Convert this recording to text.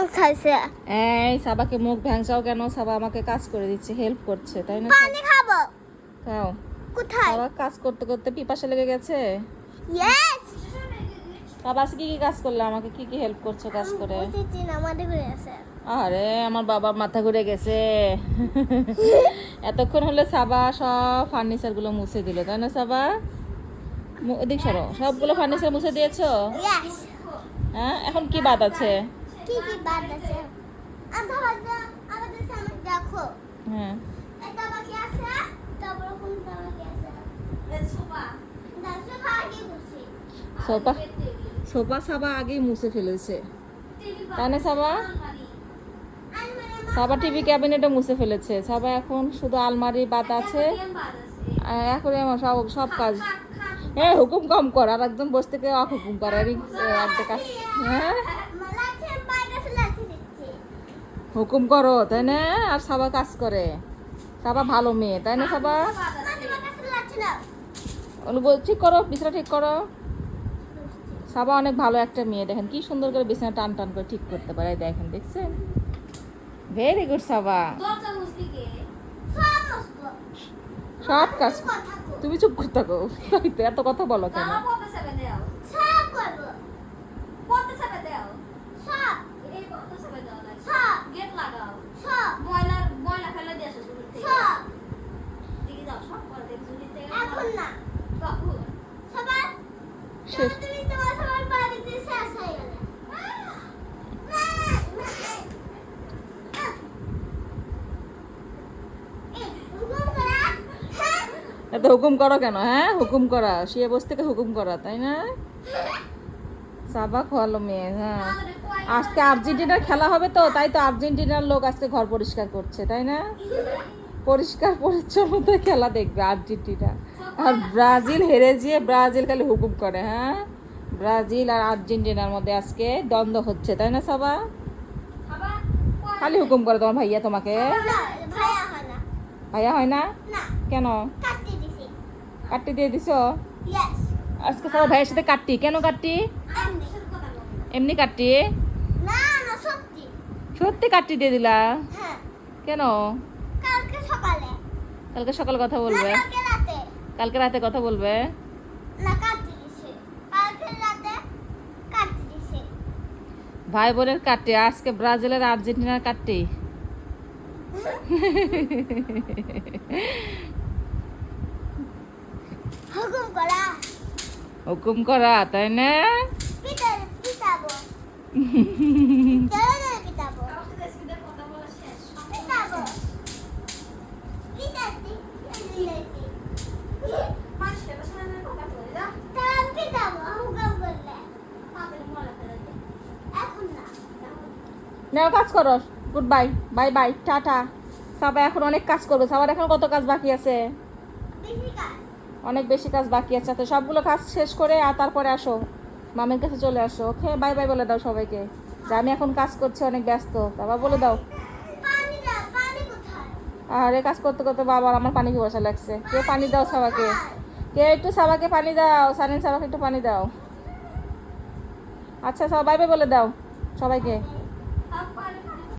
ভ্যাংসাইছে। এই সাবাকে মুখ ভ্যাংসাও কেন? সাবা আমাকে কাজ করে দিচ্ছে, হেল্প করছে, তাই না? পানি খাবো। খাও। কোথায়? সাবা কাজ করতে করতে পিপাসা লেগে গেছে। ইয়েস। বাবা আজকে কি কি কাজ করলে? আমাকে কি কি হেল্প করছো কাজ করে? বুঝেছি না, আমাদের ঘুরে আছে। আরে আমার বাবার মাথা ঘুরে গেছে। এতক্ষণ হলে সাবা সব ফার্নিচার গুলো মুছে দিল, তাই না সাবা? এদিক সরো, সবগুলো ফার্নিচার মুছে দিয়েছো? ইয়েস। হ্যাঁ, এখন কি বাদ আছে? কি কি বাদ আছে? আমাদের সামনে দেখো। হ্যাঁ, এটা বাকি আছে, তারপর কোনটা বাকি আছে? সোফা। সোফা আগে বসে। সোফা সোফা সাবা আগেই মুছে ফেলেছে, তাই না সাবা? সাবা টিভি ক্যাবিনেটে মুছে ফেলেছে। সাবা এখন শুধু আলমারি বাদ আছে। এখন আমার সব সব কাজ। হ্যাঁ, হুকুম কম কর, আর একদম বসে থেকে হুকুম কর। একটা কাজ, হ্যাঁ হুকুম করো, তাই না? আর সাবা কাজ করে। সাবা ভালো মেয়ে, তাই না সাবা? ঠিক করো, বিছানা ঠিক করো। সাবা অনেক ভালো একটা মেয়ে, দেখেন কি সুন্দর করে বিছানা টান টান করে ঠিক করতে পারে। দেখেন, দেখছেন? ভেরি গুড সাবা। সব কাজ। তুমি চুপ করতে থাকো, তাই তো এত কথা বলো কেন? শেষ। এত হুকুম করো কেন? হ্যাঁ, হুকুম করা, শুয়ে বসে থেকে হুকুম করা, তাই না? সাবা ভালো মেয়ে। হ্যাঁ, আজকে আর্জেন্টিনার খেলা হবে তো, তাই তো আর্জেন্টিনার লোক আজকে ঘর পরিষ্কার করছে, তাই না? পরিষ্কার পরিচ্ছন্নতায় খেলা দেখবে আর্জেন্টিনা। আর ব্রাজিল হেরে যেয়ে ব্রাজিল খালি হুকুম করে। হ্যাঁ, ব্রাজিল আর আর্জেন্টিনার মধ্যে আজকে দ্বন্দ্ব হচ্ছে, তাই না সাবা? খালি হুকুম করে তোমার ভাইয়া তোমাকে। ভাইয়া হয় না কেন? কাটটি দিয়ে দিছো আজকে? সাবা ভাইয়ের সাথে কাটটি কেন? কাটটি এমনি কাটটি? সত্যি কাটটি দিয়ে দিলা কেন? কালকে সকালে কথা বলবে, কালকে রাতে কথা বলবে। ভাই বোনের কাটটি, আজকে ব্রাজিলের আর্জেন্টিনার কাটটি। হুকুম করা, তাই না? নাও কাজ করো। গুড বাই, বাই বাই, টাটা। সাবা এখন অনেক কাজ করবে। সাবার এখন কত কাজ বাকি আছে? অনেক বেশি কাজ বাকি আছে। তো সবগুলো কাজ শেষ করে আর তারপরে আসো, মামের কাছে চলে আসো। ওকে, বাই বাই বলে দাও সবাইকে যে আমি এখন কাজ করছি, অনেক ব্যস্ত। তারপর বলে দাও। আরে কাজ করতে করতে বাবার আমার পানি পিপাসা লাগছে। কে পানি দাও সাবাকে, কে একটু সাবাকে পানি দাও। সানিন সাবাকে একটু পানি দাও। আচ্ছা, সবাই বাই বাই বলে দাও সবাইকে।